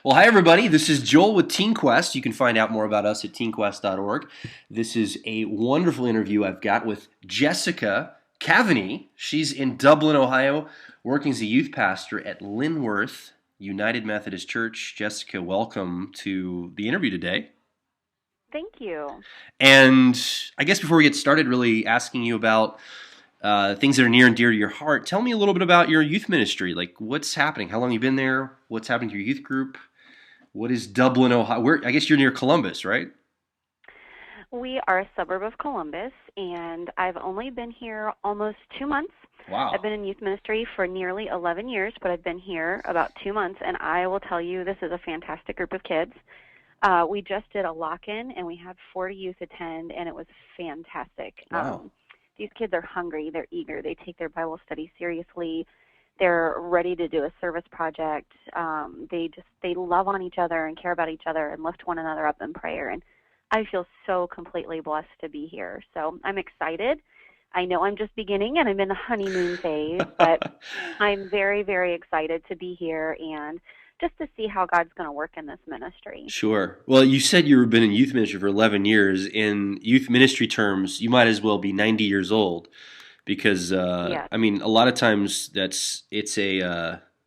Well, hi, everybody. This is Joel with Teen Quest. You can find out more about us at teenquest.org. This is a wonderful interview I've got with Jessica Cavinee. She's in Dublin, Ohio, working as a youth pastor at Linworth United Methodist Church. Jessica, welcome to the interview today. Thank you. And I guess before we get started, really asking you about things that are near and dear to your heart, tell me a little bit about your youth ministry. Like, what's happening? How long have you been there? What's happening to your youth group? What is Dublin, Ohio? Where I guess you're near Columbus, right? We are a suburb of Columbus, and I've only been here almost 2 months. I've Wow. been in youth ministry for nearly 11 years, but I've been here about 2 months, and I will tell you this is a fantastic group of kids. We just did a lock-in, and we had 40 youth attend, and it was fantastic. Wow. These kids are hungry. They're eager. They take their Bible study seriously. They're ready to do a service project. They love on each other and care about each other and lift one another up in prayer. And I feel so completely blessed to be here. So I'm excited. I know I'm just beginning and I'm in the honeymoon phase, but I'm very, very excited to be here and just to see how God's going to work in this ministry. Sure. Well, you said you've been in youth ministry for 11 years. In youth ministry terms, you might as well be 90 years old because, Yes. I mean, a lot of times I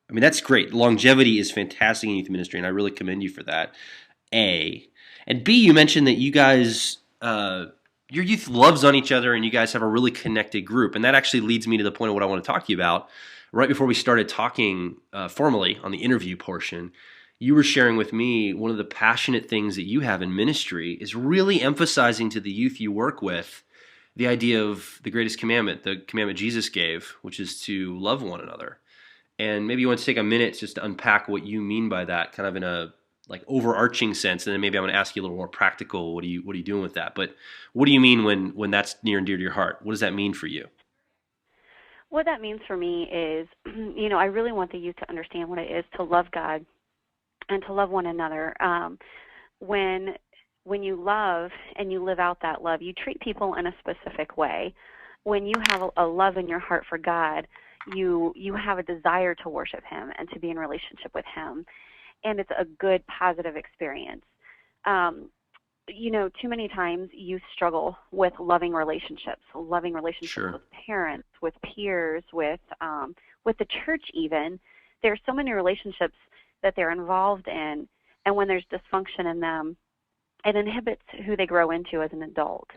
mean, that's great. Longevity is fantastic in youth ministry, and I really commend you for that. A. And B, you mentioned that you guys, your youth loves on each other and you guys have a really connected group. And that actually leads me to the point of what I want to talk to you about. Right before we started talking formally on the interview portion, you were sharing with me one of the passionate things that you have in ministry is really emphasizing to the youth you work with the idea of the greatest commandment, the commandment Jesus gave, which is to love one another. And maybe you want to take a minute just to unpack what you mean by that, kind of in a like overarching sense, and then maybe I'm going to ask you a little more practical. What are you doing with that? But what do you mean when that's near and dear to your heart? What does that mean for you? What that means for me is, I really want the youth to understand what it is to love God and to love one another. When when you love and you live out that love, you treat people in a specific way. When you have a love in your heart for God, you have a desire to worship Him and to be in relationship with Him, and it's a good positive experience. Um, Too many times you struggle with loving relationships Sure. with parents, with peers, with the church even. There's so many relationships that they're involved in, and when there's dysfunction in them, it inhibits who they grow into as an adult.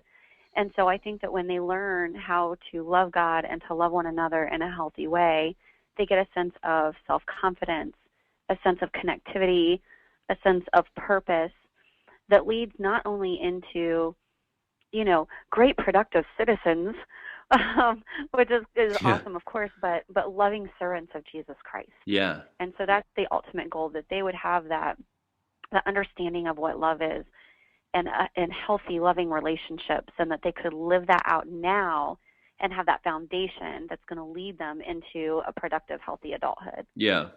And so I think that when they learn how to love God and to love one another in a healthy way, they get a sense of self-confidence, a sense of connectivity, a sense of purpose that leads not only into, great productive citizens, which is Yeah. awesome, of course, but loving servants of Jesus Christ. Yeah. And so that's the ultimate goal, that they would have that understanding of what love is and healthy, loving relationships, and that they could live that out now and have that foundation that's going to lead them into a productive, healthy adulthood. Yeah.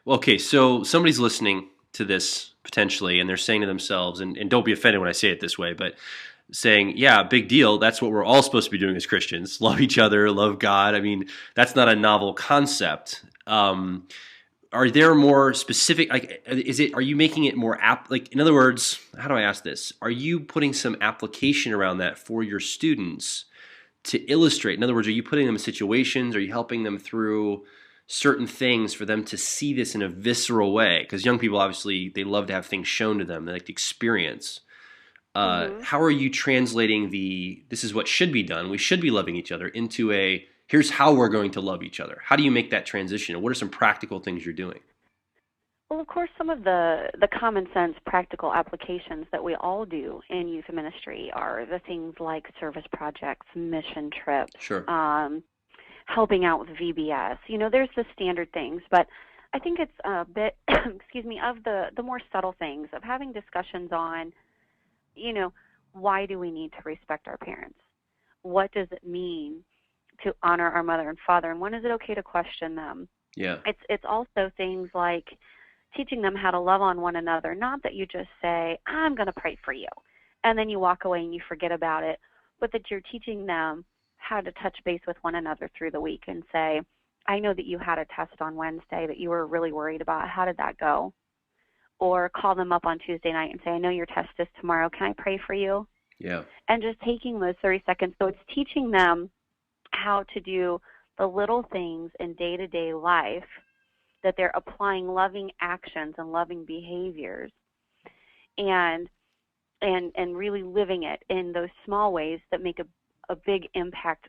Well, okay, so somebody's listening to this potentially, and they're saying to themselves, and don't be offended when I say it this way, but saying, yeah, big deal. That's what we're all supposed to be doing as Christians. Love each other, love God. I mean, that's not a novel concept. Are there more specific, like, are you making it more like, in other words, how do I ask this? Are you putting some application around that for your students to illustrate? In other words, are you putting them in situations? Are you helping them through certain things for them to see this in a visceral way? Because young people, obviously, they love to have things shown to them. They like to experience. Hmm. How are you translating this is what should be done, we should be loving each other, into here's how we're going to love each other? How do you make that transition? And what are some practical things you're doing? Well, of course, some of the common sense practical applications that we all do in youth ministry are the things like service projects, mission trips, Sure. helping out with VBS. There's the standard things, but I think it's a bit, excuse me, of the more subtle things of having discussions on, you know, why do we need to respect our parents? What does it mean to honor our mother and father, and when is it okay to question them? Yeah. It's also things like teaching them how to love on one another, not that you just say, I'm going to pray for you, and then you walk away and you forget about it, but that you're teaching them how to touch base with one another through the week and say, I know that you had a test on Wednesday that you were really worried about. How did that go? or call them up on Tuesday night and say, I know your test is tomorrow. Can I pray for you? Yeah. And just taking those 30 seconds. So it's teaching them how to do the little things in day-to-day life, that they're applying loving actions and loving behaviors, and really living it in those small ways that make a big impact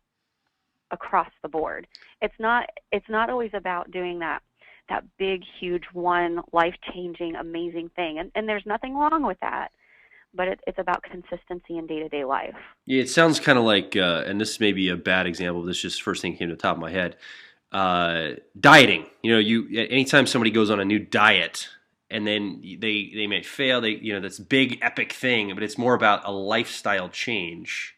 across the board. It's not always about doing that big, huge, one life-changing, amazing thing. And there's nothing wrong with that, but it's about consistency in day-to-day life. Yeah, it sounds kind of like, and this may be a bad example. This just first thing came to the top of my head. Dieting. Anytime somebody goes on a new diet, and then they may fail. That's big epic thing, but it's more about a lifestyle change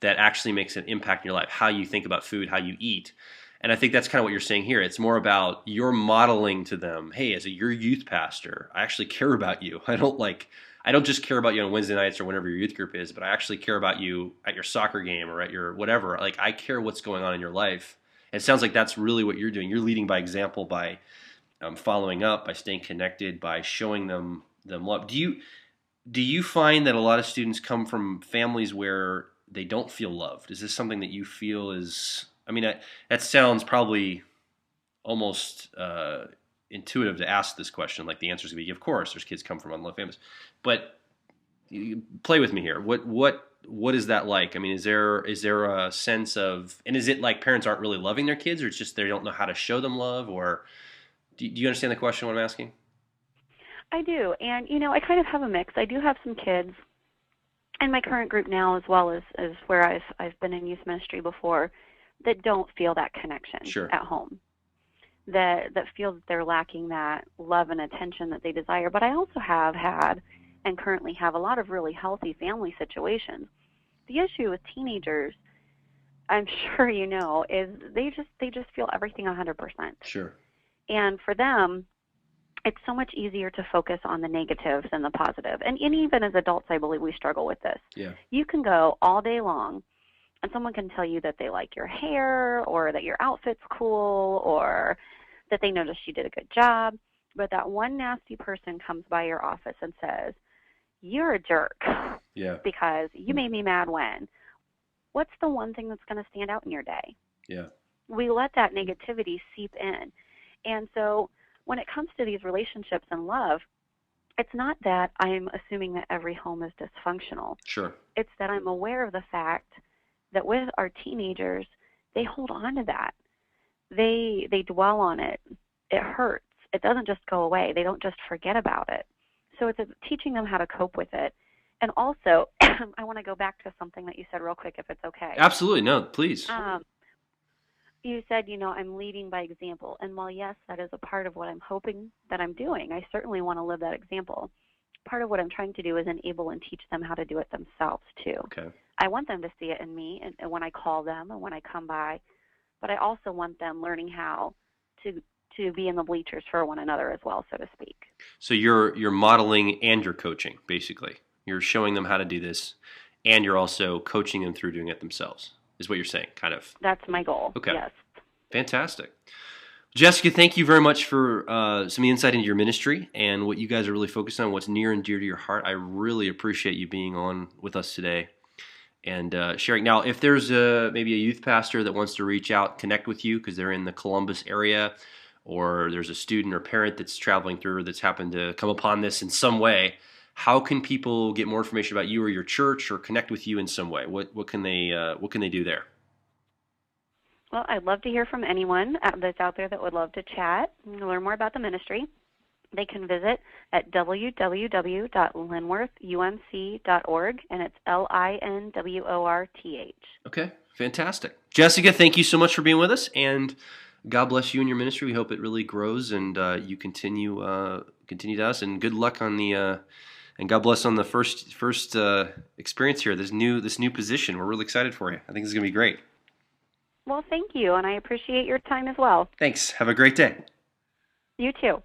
that actually makes an impact in your life. How you think about food, how you eat. And I think that's kind of what you're saying here. It's more about you're modeling to them, hey, as your youth pastor, I actually care about you. I don't just care about you on Wednesday nights or whenever your youth group is, but I actually care about you at your soccer game or at your whatever. Like, I care what's going on in your life. And it sounds like that's really what you're doing. You're leading by example, by following up, by staying connected, by showing them love. Do you find that a lot of students come from families where they don't feel loved? Is this something that you feel is? I mean, that sounds probably almost intuitive to ask this question. Like, the answer is going to be, of course, there's kids come from unloved families. But play with me here. What is that like? I mean, is there a sense of, and is it like parents aren't really loving their kids, or it's just they don't know how to show them love, or do you understand the question, what I'm asking? I do. And, I kind of have a mix. I do have some kids in my current group now, as well as where I've been in youth ministry before, that don't feel that connection at home, that feel that they're lacking that love and attention that they desire. But I also have had and currently have a lot of really healthy family situations. The issue with teenagers, I'm sure is they just feel everything 100%. Sure. And for them, it's so much easier to focus on the negatives than the positive. And even as adults, I believe we struggle with this. Yeah. You can go all day long, and someone can tell you that they like your hair, or that your outfit's cool, or that they noticed you did a good job. But that one nasty person comes by your office and says, you're a jerk. Yeah. Because you made me mad when. What's the one thing that's going to stand out in your day? Yeah. We let that negativity seep in. And so when it comes to these relationships and love, it's not that I'm assuming that every home is dysfunctional. Sure. It's that I'm aware of the fact that with our teenagers, they hold on to that. They dwell on it. It hurts. It doesn't just go away. They don't just forget about it. So it's teaching them how to cope with it. And also, I want to go back to something that you said real quick, if it's okay. Absolutely. No, please. You said, I'm leading by example. And while, yes, that is a part of what I'm hoping that I'm doing, I certainly want to live that example. Part of what I'm trying to do is enable and teach them how to do it themselves, too. Okay. I want them to see it in me and when I call them and when I come by. But I also want them learning how to be in the bleachers for one another as well, so to speak. So you're modeling and you're coaching, basically. You're showing them how to do this, and you're also coaching them through doing it themselves, is what you're saying, kind of. That's my goal. Okay. Yes. Fantastic. Jessica, thank you very much for some insight into your ministry and what you guys are really focused on, what's near and dear to your heart. I really appreciate you being on with us today and sharing. Now, if there's maybe a youth pastor that wants to reach out, connect with you because they're in the Columbus area, or there's a student or parent that's traveling through that's happened to come upon this in some way, how can people get more information about you or your church or connect with you in some way? What can they do there? Well, I'd love to hear from anyone that's out there that would love to chat and learn more about the ministry. They can visit at www.linworthumc.org, and it's LINWORTH. Okay, fantastic. Jessica, thank you so much for being with us, and God bless you and your ministry. We hope it really grows and you continue to us, and good luck on the and God bless on the first experience here. This new position. We're really excited for you. I think this is going to be great. Well, thank you, and I appreciate your time as well. Thanks. Have a great day. You too.